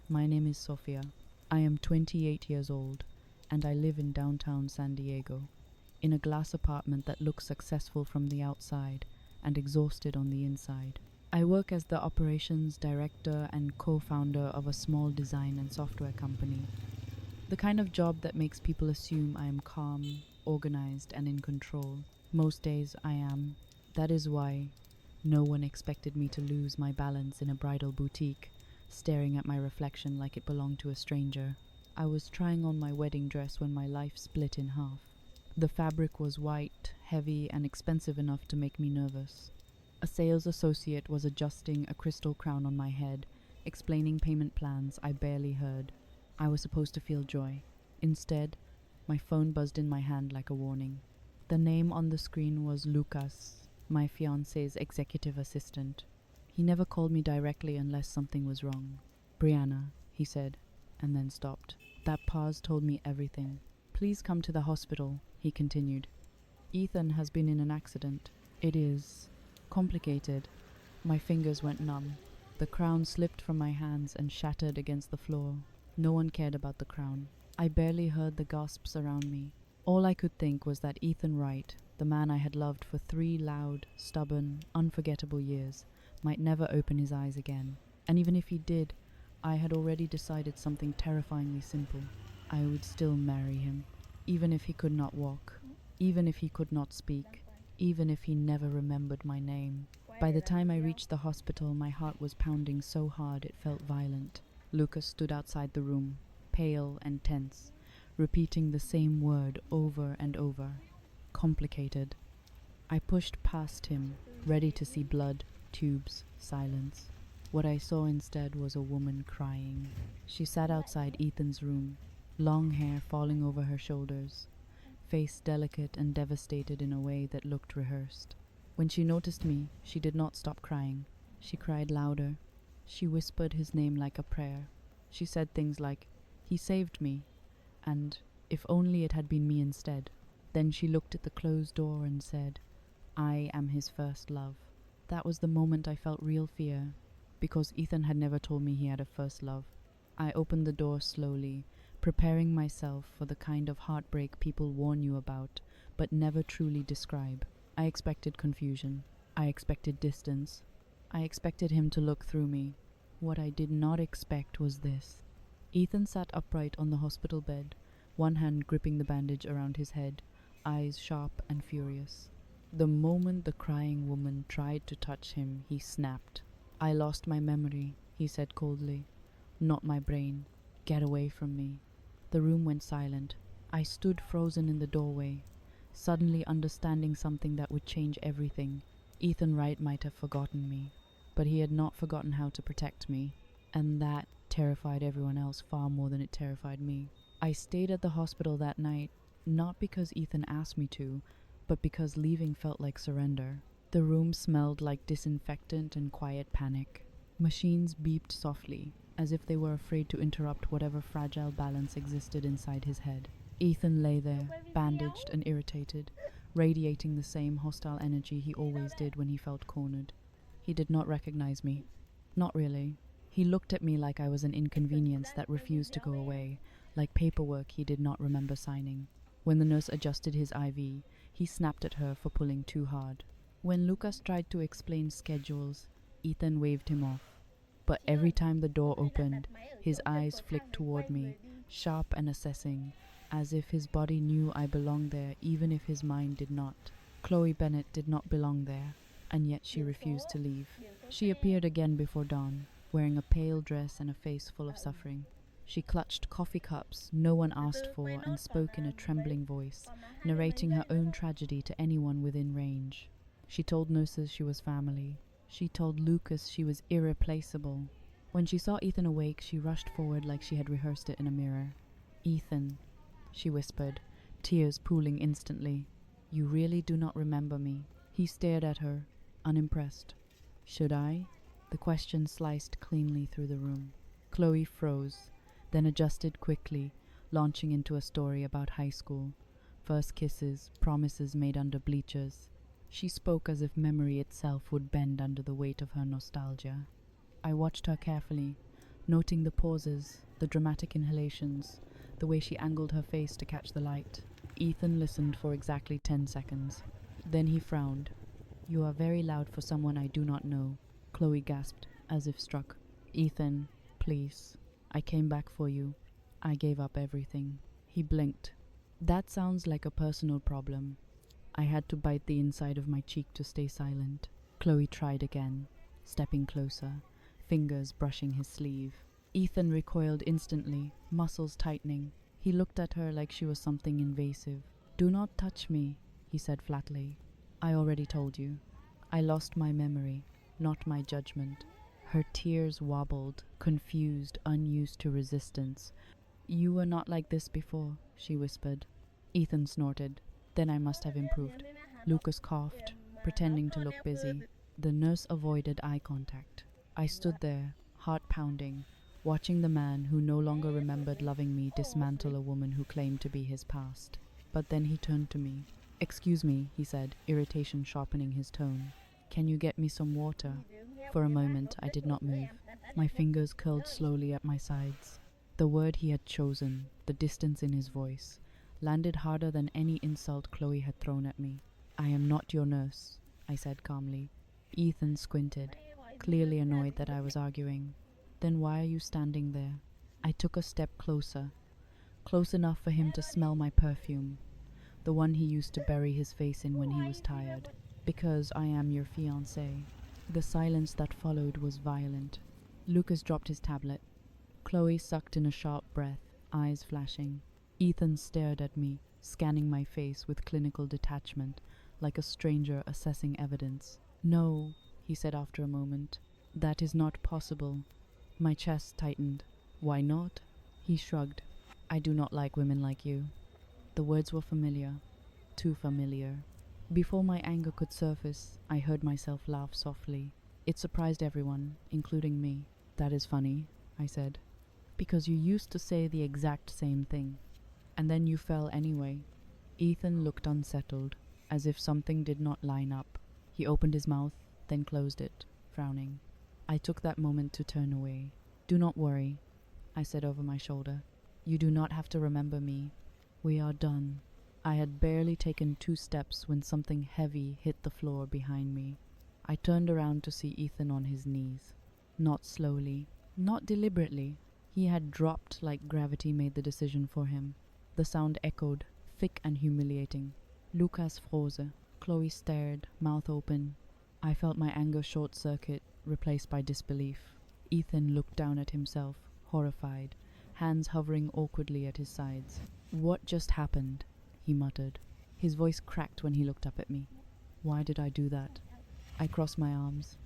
My name is Sofia. I am 28 years old, and I live in downtown San Diego, in a glass apartment that looks successful from the outside and exhausted on the inside. I work as the operations director and co-founder of a small design and software company. The kind of job that makes people assume I am calm, organized, and in control. Most days I am. That is why no one expected me to lose my balance in a bridal boutique, staring at my reflection like it belonged to a stranger. I was trying on my wedding dress when my life split in half. The fabric was white, heavy, and expensive enough to make me nervous. A sales associate was adjusting a crystal crown on my head, explaining payment plans I barely heard. I was supposed to feel joy. Instead, my phone buzzed in my hand like a warning. The name on the screen was Lucas, my fiancé's executive assistant. He never called me directly unless something was wrong. "Brianna," he said, and then stopped. That pause told me everything. "Please come to the hospital," he continued. "Ethan has been in an accident. It is complicated." My fingers went numb. The crown slipped from my hands and shattered against the floor. No one cared about the crown. I barely heard the gasps around me. All I could think was that Ethan Wright, the man I had loved for 3 loud, stubborn, unforgettable years, might never open his eyes again. And even if he did, I had already decided something terrifyingly simple. I would still marry him, even if he could not walk, even if he could not speak, even if he never remembered my name. By the time I reached the hospital, my heart was pounding so hard it felt violent. Lucas stood outside the room, pale and tense, repeating the same word over and over. Complicated. I pushed past him, ready to see blood, tubes, silence. What I saw instead was a woman crying. She sat outside Ethan's room, long hair falling over her shoulders, face delicate and devastated in a way that looked rehearsed. When she noticed me, she did not stop crying. She cried louder. She whispered his name like a prayer. She said things like, "He saved me," and "If only it had been me instead." Then she looked at the closed door and said, "I am his first love." That was the moment I felt real fear, because Ethan had never told me he had a first love. I opened the door slowly, preparing myself for the kind of heartbreak people warn you about, but never truly describe. I expected confusion. I expected distance. I expected him to look through me. What I did not expect was this. Ethan sat upright on the hospital bed, one hand gripping the bandage around his head, eyes sharp and furious. The moment the crying woman tried to touch him, he snapped. "I lost my memory," he said coldly. "Not my brain. Get away from me." The room went silent. I stood frozen in the doorway, suddenly understanding something that would change everything. Ethan Wright might have forgotten me, but he had not forgotten how to protect me, and that terrified everyone else far more than it terrified me. I stayed at the hospital that night, not because Ethan asked me to, but because leaving felt like surrender. The room smelled like disinfectant and quiet panic. Machines beeped softly, as if they were afraid to interrupt whatever fragile balance existed inside his head. Ethan lay there, bandaged and irritated, radiating the same hostile energy he always did when he felt cornered. He did not recognize me. Not really. He looked at me like I was an inconvenience that refused to go away, like paperwork he did not remember signing. When the nurse adjusted his IV, he snapped at her for pulling too hard. When Lucas tried to explain schedules, Ethan waved him off. But every time the door opened, his eyes flicked toward me, sharp and assessing, as if his body knew I belonged there even if his mind did not. Chloe Bennett did not belong there, and yet she refused to leave. She appeared again before dawn, wearing a pale dress and a face full of suffering. She clutched coffee cups no one asked for and spoke in a trembling voice, narrating her own tragedy to anyone within range. She told nurses she was family. She told Lucas she was irreplaceable. When she saw Ethan awake, she rushed forward like she had rehearsed it in a mirror. "Ethan," she whispered, tears pooling instantly. "You really do not remember me." He stared at her, unimpressed. "Should I?" The question sliced cleanly through the room. Chloe froze, then adjusted quickly, launching into a story about high school. First kisses, promises made under bleachers. She spoke as if memory itself would bend under the weight of her nostalgia. I watched her carefully, noting the pauses, the dramatic inhalations, the way she angled her face to catch the light. Ethan listened for exactly 10 seconds. Then he frowned. "You are very loud for someone I do not know," Chloe gasped, as if struck. "Ethan, please. I came back for you. I gave up everything." He blinked. "That sounds like a personal problem." I had to bite the inside of my cheek to stay silent. Chloe tried again, stepping closer, fingers brushing his sleeve. Ethan recoiled instantly, muscles tightening. He looked at her like she was something invasive. "Do not touch me," he said flatly. "I already told you. I lost my memory, not my judgment." Her tears wobbled, confused, unused to resistance. "You were not like this before," she whispered. Ethan snorted. "Then I must have improved." Lucas coughed, pretending to look busy. The nurse avoided eye contact. I stood there, heart pounding, watching the man who no longer remembered loving me dismantle a woman who claimed to be his past. But then he turned to me. "Excuse me," he said, irritation sharpening his tone. "Can you get me some water?" For a moment, I did not move. My fingers curled slowly at my sides. The word he had chosen, the distance in his voice, landed harder than any insult Chloe had thrown at me. "I am not your nurse," I said calmly. Ethan squinted, clearly annoyed that I was arguing. "Then why are you standing there?" I took a step closer, close enough for him to smell my perfume, the one he used to bury his face in when he was tired. "Because I am your fiancé." The silence that followed was violent. Lucas dropped his tablet. Chloe sucked in a sharp breath, eyes flashing. Ethan stared at me, scanning my face with clinical detachment, like a stranger assessing evidence. "No," he said after a moment. "That is not possible." My chest tightened. "Why not?" He shrugged. "I do not like women like you." The words were familiar. Too familiar. Before my anger could surface, I heard myself laugh softly. It surprised everyone, including me. "That is funny," I said. "Because you used to say the exact same thing. And then you fell anyway." Ethan looked unsettled, as if something did not line up. He opened his mouth, then closed it, frowning. I took that moment to turn away. "Do not worry," I said over my shoulder. "You do not have to remember me. We are done." I had barely taken 2 steps when something heavy hit the floor behind me. I turned around to see Ethan on his knees. Not slowly, not deliberately. He had dropped like gravity made the decision for him. The sound echoed, thick and humiliating. "Lucas froze." Chloe stared, mouth open. I felt my anger short-circuit, replaced by disbelief. Ethan looked down at himself, horrified, hands hovering awkwardly at his sides. "What just happened?" he muttered. His voice cracked when he looked up at me. "Why did I do that?" I crossed my arms.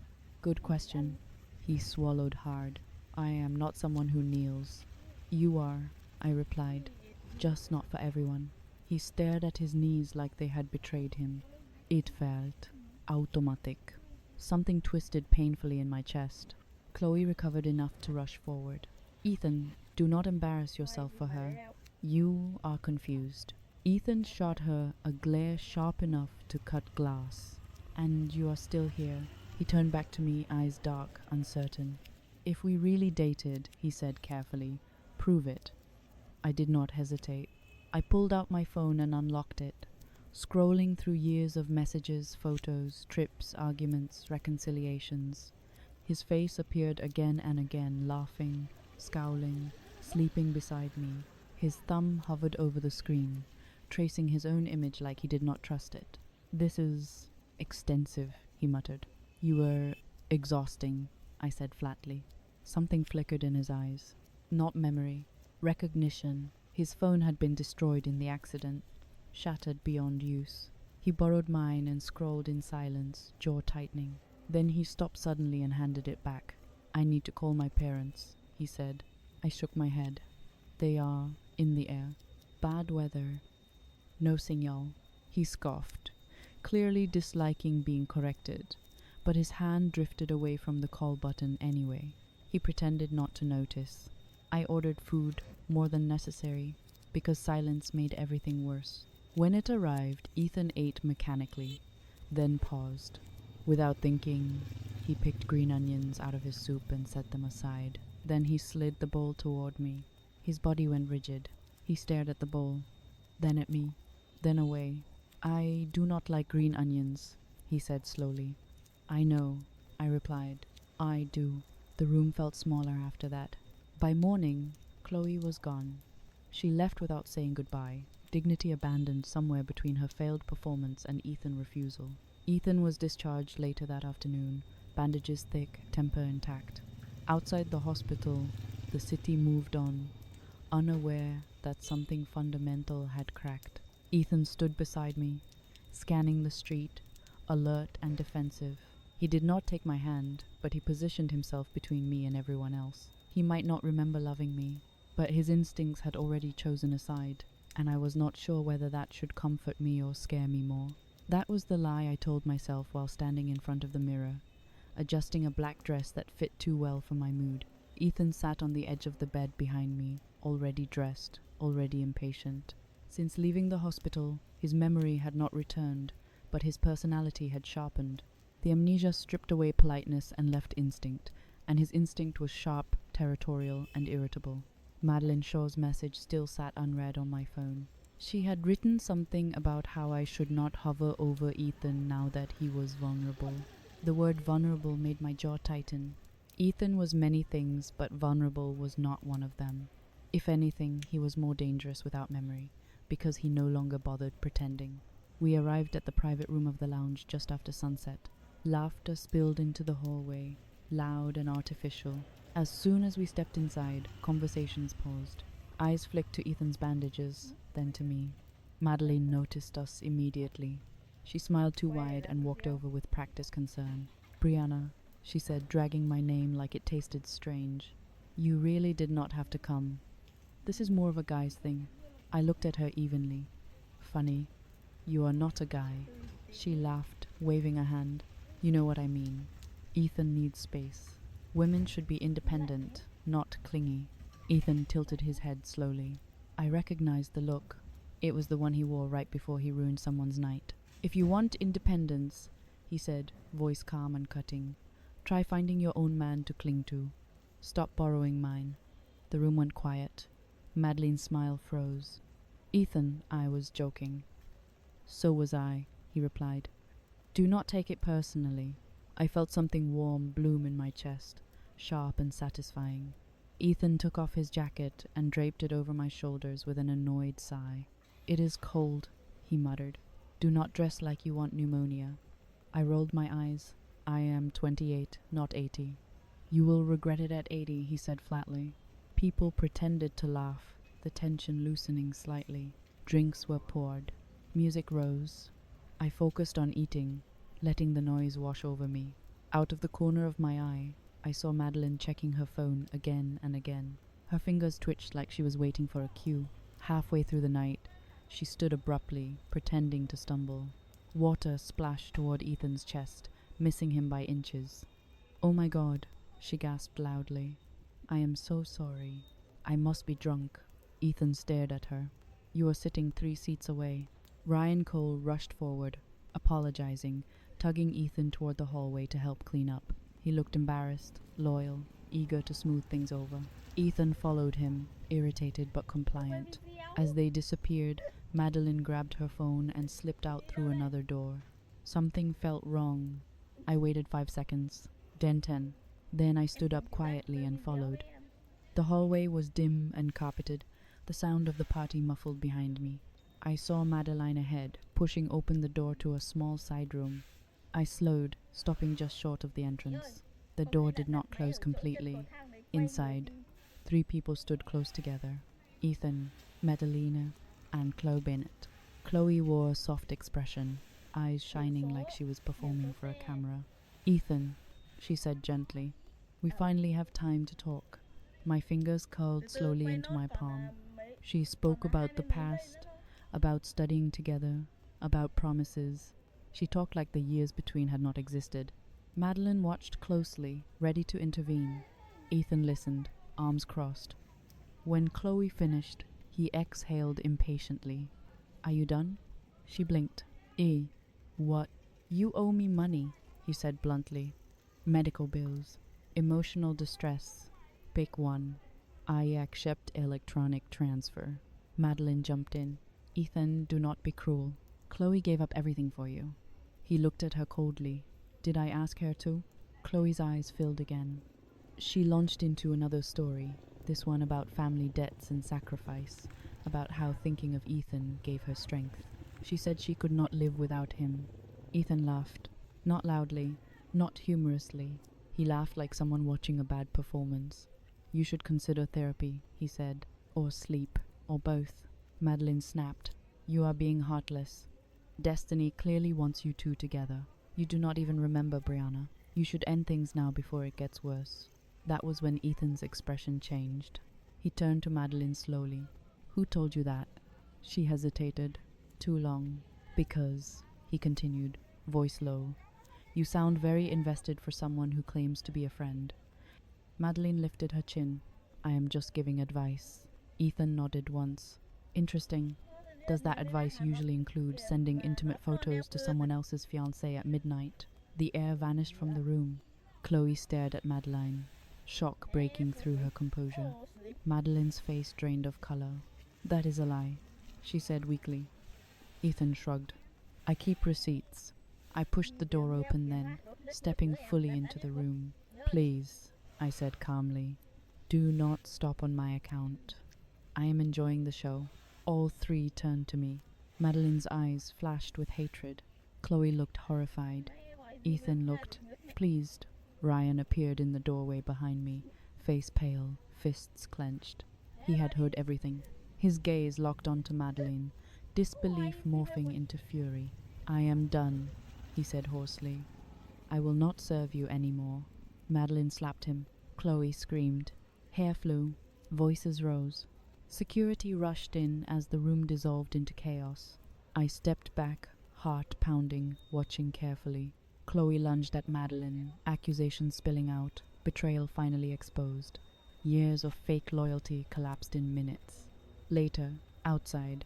"Good question." He swallowed hard. "I am not someone who kneels." "You are," I replied. "Just not for everyone." He stared at his knees like they had betrayed him. It felt automatic. Something twisted painfully in my chest. Chloe recovered enough to rush forward. "Ethan, do not embarrass yourself for her. You are confused." Ethan shot her a glare sharp enough to cut glass. "And you are still here." He turned back to me, eyes dark, uncertain. "If we really dated," he said carefully, "prove it." I did not hesitate. I pulled out my phone and unlocked it, scrolling through years of messages, photos, trips, arguments, reconciliations. His face appeared again and again, laughing, scowling, sleeping beside me. His thumb hovered over the screen, tracing his own image like he did not trust it. "This is extensive," he muttered. "You were exhausting," I said flatly. Something flickered in his eyes. Not memory, recognition. His phone had been destroyed in the accident, shattered beyond use. He borrowed mine and scrolled in silence, jaw tightening. Then he stopped suddenly and handed it back. "I need to call my parents," he said. I shook my head. "They are in the air. Bad weather. No signal." He scoffed, clearly disliking being corrected, but his hand drifted away from the call button anyway. He pretended not to notice. I ordered food, more than necessary, because silence made everything worse. When it arrived, Ethan ate mechanically, then paused. Without thinking, he picked green onions out of his soup and set them aside. Then he slid the bowl toward me. His body went rigid. He stared at the bowl, then at me, then away. "I do not like green onions," he said slowly. "I know," I replied. "I do." The room felt smaller after that. By morning, Chloe was gone. She left without saying goodbye, dignity abandoned somewhere between her failed performance and Ethan's refusal. Ethan was discharged later that afternoon, bandages thick, temper intact. Outside the hospital, the city moved on, unaware that something fundamental had cracked. Ethan stood beside me, scanning the street, alert and defensive. He did not take my hand, but he positioned himself between me and everyone else. He might not remember loving me, but his instincts had already chosen a side, and I was not sure whether that should comfort me or scare me more. That was the lie I told myself while standing in front of the mirror, adjusting a black dress that fit too well for my mood. Ethan sat on the edge of the bed behind me, already dressed, already impatient. Since leaving the hospital, his memory had not returned, but his personality had sharpened. The amnesia stripped away politeness and left instinct, and his instinct was sharp, territorial, and irritable. Madeline Shaw's message still sat unread on my phone. She had written something about how I should not hover over Ethan now that he was vulnerable. The word vulnerable made my jaw tighten. Ethan was many things, but vulnerable was not one of them. If anything, he was more dangerous without memory, because he no longer bothered pretending. We arrived at the private room of the lounge just after sunset. Laughter spilled into the hallway, loud and artificial. As soon as we stepped inside, conversations paused. Eyes flicked to Ethan's bandages, then to me. Madeline noticed us immediately. She smiled too wide and walked over with practiced concern. "Brianna," she said, dragging my name like it tasted strange. "You really did not have to come. This is more of a guy's thing." I looked at her evenly. "Funny. You are not a guy." She laughed, waving a hand. "You know what I mean. Ethan needs space. Women should be independent, not clingy." Ethan tilted his head slowly. I recognized the look. It was the one he wore right before he ruined someone's night. "If you want independence," he said, voice calm and cutting, "try finding your own man to cling to. Stop borrowing mine." The room went quiet. Madeline's smile froze. "Ethan, I was joking." "So was I," he replied. "Do not take it personally." I felt something warm bloom in my chest, sharp and satisfying. Ethan took off his jacket and draped it over my shoulders with an annoyed sigh. "It is cold," he muttered. "Do not dress like you want pneumonia." I rolled my eyes. "I am 28, not 80. "You will regret it at 80, he said flatly. People pretended to laugh, the tension loosening slightly. Drinks were poured. Music rose. I focused on eating, letting the noise wash over me. Out of the corner of my eye, I saw Madeline checking her phone again and again. Her fingers twitched like she was waiting for a cue. Halfway through the night, she stood abruptly, pretending to stumble. Water splashed toward Ethan's chest, missing him by inches. "Oh my God," she gasped loudly. "I am so sorry. I must be drunk." Ethan stared at her. "You are sitting 3 seats away." Ryan Cole rushed forward, apologizing, tugging Ethan toward the hallway to help clean up. He looked embarrassed, loyal, eager to smooth things over. Ethan followed him, irritated but compliant. As they disappeared, Madeline grabbed her phone and slipped out through another door. Something felt wrong. I waited 5 seconds, then 10. Then I stood up quietly and followed. The hallway was dim and carpeted, the sound of the party muffled behind me. I saw Madeline ahead, pushing open the door to a small side room. I slowed, stopping just short of the entrance. The door did not close completely. Inside, 3 people stood close together. Ethan, Madeline, and Chloe Bennett. Chloe wore a soft expression, eyes shining like she was performing for a camera. "Ethan," she said gently, "we finally have time to talk." My fingers curled slowly into my palm. She spoke about the past, about studying together, about promises. She talked like the years between had not existed. Madeline watched closely, ready to intervene. Ethan listened, arms crossed. When Chloe finished, he exhaled impatiently. "Are you done?" She blinked. What?" "You owe me money," he said bluntly. "Medical bills, emotional distress, Pick one. I accept electronic transfer. Madeline jumped in. Ethan, do not be cruel. Chloe gave up everything for you. He looked at her coldly. Did I ask her to? Chloe's eyes filled again. She launched into another story, this one about family debts and sacrifice, about how thinking of Ethan gave her strength. She said she could not live without him. Ethan laughed, not loudly, not humorously. He laughed like someone watching a bad performance. You should consider therapy, he said, or sleep, or both. Madeline snapped. You are being heartless. Destiny clearly wants you two together. You do not even remember Brianna. You should end things now before it gets worse. That was when Ethan's expression changed. He turned to Madeline slowly. Who told you that? She hesitated. Too long. Because, he continued, voice low, you sound very invested for someone who claims to be a friend. Madeline lifted her chin. I am just giving advice. Ethan nodded once. Interesting. Does that advice usually include sending intimate photos to someone else's fiancé at midnight? The air vanished from the room. Chloe stared at Madeline, shock breaking through her composure. Madeline's face drained of color. That is a lie, she said weakly. Ethan shrugged. I keep receipts. I pushed the door open then, stepping fully into the room. Please, I said calmly, do not stop on my account. I am enjoying the show. All three turned to me. Madeline's eyes flashed with hatred. Chloe looked horrified. Ethan looked pleased. Ryan appeared in the doorway behind me, face pale, fists clenched. He had heard everything. His gaze locked onto Madeline, disbelief morphing into fury. I am done, he said hoarsely. I will not serve you anymore. Madeline slapped him. Chloe screamed. Hair flew. Voices rose. Security rushed in as the room dissolved into chaos. I stepped back, heart pounding, watching carefully. Chloe lunged at Madeline, accusations spilling out, betrayal finally exposed. Years of fake loyalty collapsed in minutes. Later, outside,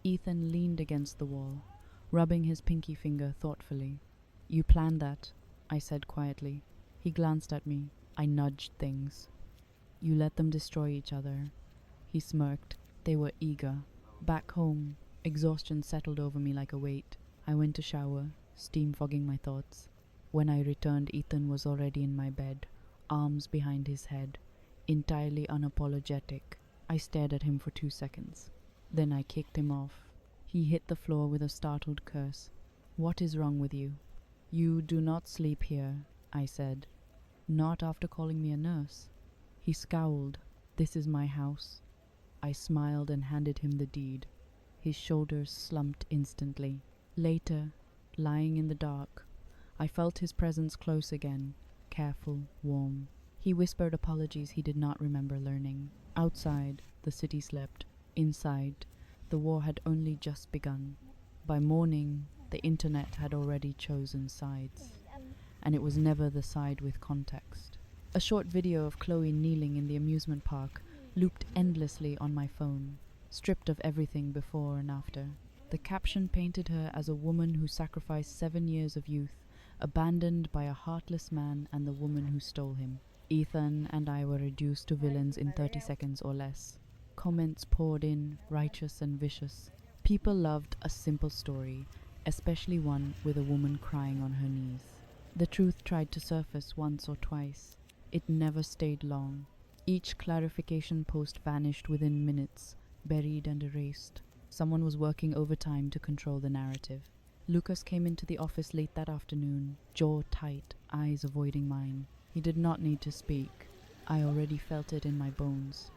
Ethan leaned against the wall, rubbing his pinky finger thoughtfully. You planned that, I said quietly. He glanced at me. I nudged things. You let them destroy each other. He smirked. They were eager. Back home, exhaustion settled over me like a weight. I went to shower, steam fogging my thoughts. When I returned, Ethan was already in my bed, arms behind his head, entirely unapologetic. I stared at him for 2 seconds. Then I kicked him off. He hit the floor with a startled curse. What is wrong with you? You do not sleep here, I said. Not after calling me a nurse. He scowled. This is my house. I smiled and handed him the deed. His shoulders slumped instantly. Later, lying in the dark, I felt his presence close again, careful, warm. He whispered apologies he did not remember learning. Outside, the city slept. Inside, the war had only just begun. By morning, the internet had already chosen sides, and it was never the side with context. A short video of Chloe kneeling in the amusement park looped endlessly on my phone, stripped of everything before and after. The caption painted her as a woman who sacrificed 7 years of youth, abandoned by a heartless man and the woman who stole him. Ethan and I were reduced to villains in 30 seconds or less. Comments poured in, righteous and vicious. People loved a simple story, especially one with a woman crying on her knees. The truth tried to surface once or twice. It never stayed long. Each clarification post vanished within minutes, buried and erased. Someone was working overtime to control the narrative. Lucas came into the office late that afternoon, jaw tight, eyes avoiding mine. He did not need to speak. I already felt it in my bones.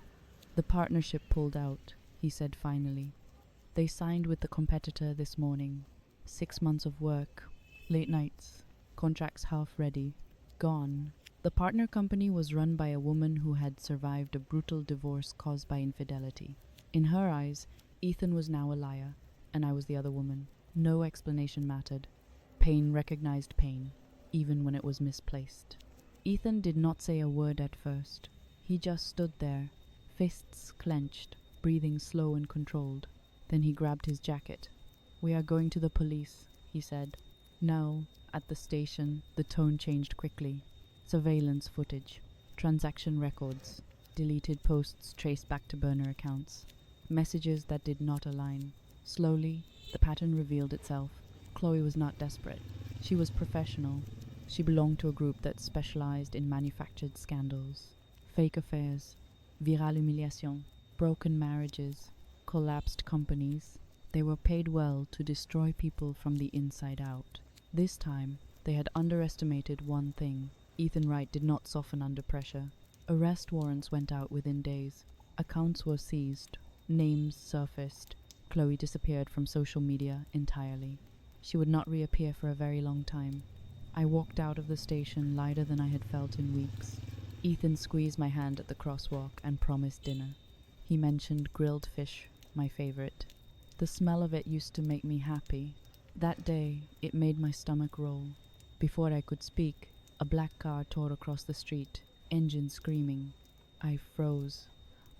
The partnership pulled out, he said finally. They signed with the competitor this morning. 6 months of work, late nights, contracts half ready, gone. The partner company was run by a woman who had survived a brutal divorce caused by infidelity. In her eyes, Ethan was now a liar, and I was the other woman. No explanation mattered. Pain recognized pain, even when it was misplaced. Ethan did not say a word at first. He just stood there, fists clenched, breathing slow and controlled. Then he grabbed his jacket. We are going to the police, he said. Now, at the station, the tone changed quickly. Surveillance footage, transaction records, Deleted posts traced back to burner accounts. Messages that did not align. Slowly, the pattern revealed itself. Chloe was not desperate. She was professional. She belonged to a group that specialized in manufactured scandals. Fake affairs, viral humiliation, broken marriages, collapsed companies. They were paid well to destroy people from the inside out. This time, they had underestimated one thing. Ethan Wright did not soften under pressure. Arrest warrants went out within days. Accounts were seized. Names surfaced. Chloe disappeared from social media entirely. She would not reappear for a very long time. I walked out of the station lighter than I had felt in weeks. Ethan squeezed my hand at the crosswalk and promised dinner. He mentioned grilled fish, my favorite. The smell of it used to make me happy. That day, it made my stomach roll. Before I could speak, a black car tore across the street, engine screaming. I froze,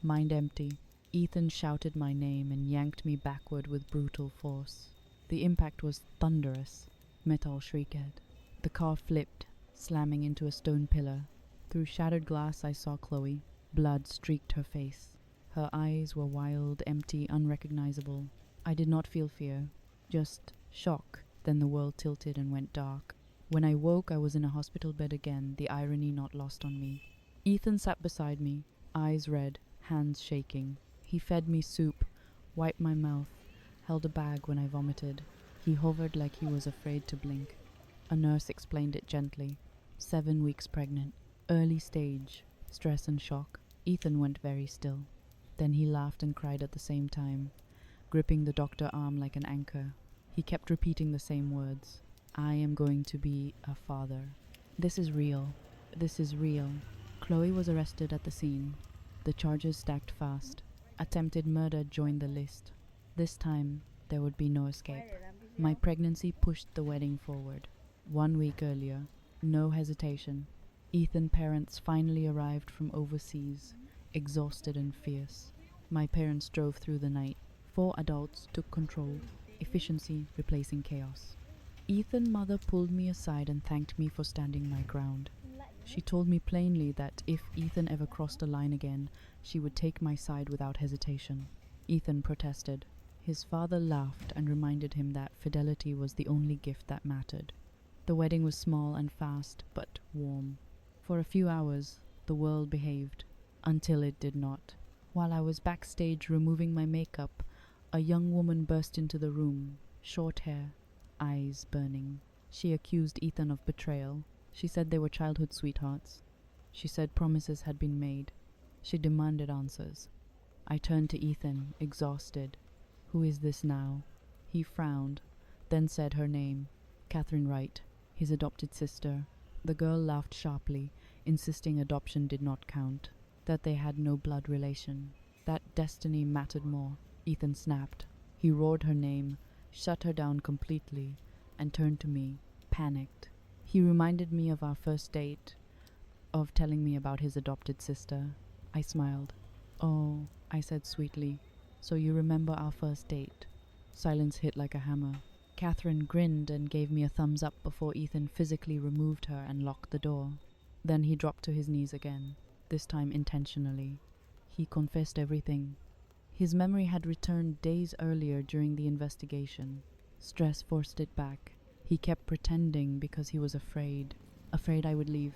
mind empty. Ethan shouted my name and yanked me backward with brutal force. The impact was thunderous. Metal shrieked. The car flipped, slamming into a stone pillar. Through shattered glass I saw Chloe. Blood streaked her face. Her eyes were wild, empty, unrecognizable. I did not feel fear, just shock. Then the world tilted and went dark. When I woke, I was in a hospital bed again, the irony not lost on me. Ethan sat beside me, eyes red, hands shaking. He fed me soup, wiped my mouth, held a bag when I vomited. He hovered like he was afraid to blink. A nurse explained it gently. 7 weeks pregnant. Early stage. Stress and shock. Ethan went very still. Then he laughed and cried at the same time, gripping the doctor's arm like an anchor. He kept repeating the same words. I am going to be a father. This is real. This is real. Chloe was arrested at the scene. The charges stacked fast. Attempted murder joined the list. This time, there would be no escape. My pregnancy pushed the wedding forward. 1 week earlier, no hesitation. Ethan's parents finally arrived from overseas, exhausted and fierce. My parents drove through the night. 4 adults took control, efficiency replacing chaos. Ethan's mother pulled me aside and thanked me for standing my ground. She told me plainly that if Ethan ever crossed a line again, she would take my side without hesitation. Ethan protested. His father laughed and reminded him that fidelity was the only gift that mattered. The wedding was small and fast, but warm. For a few hours, the world behaved, until it did not. While I was backstage removing my makeup, a young woman burst into the room, short hair, eyes burning. She accused Ethan of betrayal. She said they were childhood sweethearts. She said promises had been made. She demanded answers. I turned to Ethan, exhausted. Who is this now? He frowned, then said her name, Catherine Wright, his adopted sister. The girl laughed sharply, insisting adoption did not count, that they had no blood relation, that destiny mattered more. Ethan snapped. He roared her name, shut her down completely, and turned to me, panicked. He reminded me of our first date, of telling me about his adopted sister. I smiled. Oh, I said sweetly, so you remember our first date? Silence hit like a hammer. Catherine grinned and gave me a thumbs up before Ethan physically removed her and locked the door. Then he dropped to his knees again, this time intentionally. He confessed everything. His memory had returned days earlier during the investigation. Stress forced it back. He kept pretending because he was afraid. Afraid I would leave.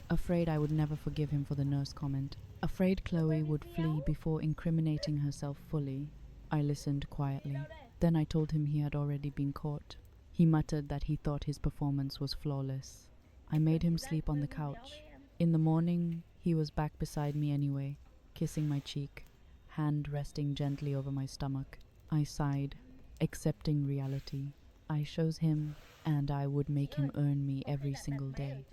Afraid I would never forgive him for the nurse comment. Afraid Chloe would flee before incriminating herself fully. I listened quietly. Then I told him he had already been caught. He muttered that he thought his performance was flawless. I made him sleep on the couch. In the morning, he was back beside me anyway, kissing my cheek, hand resting gently over my stomach. I sighed, accepting reality. I chose him, and I would make him earn me every single day.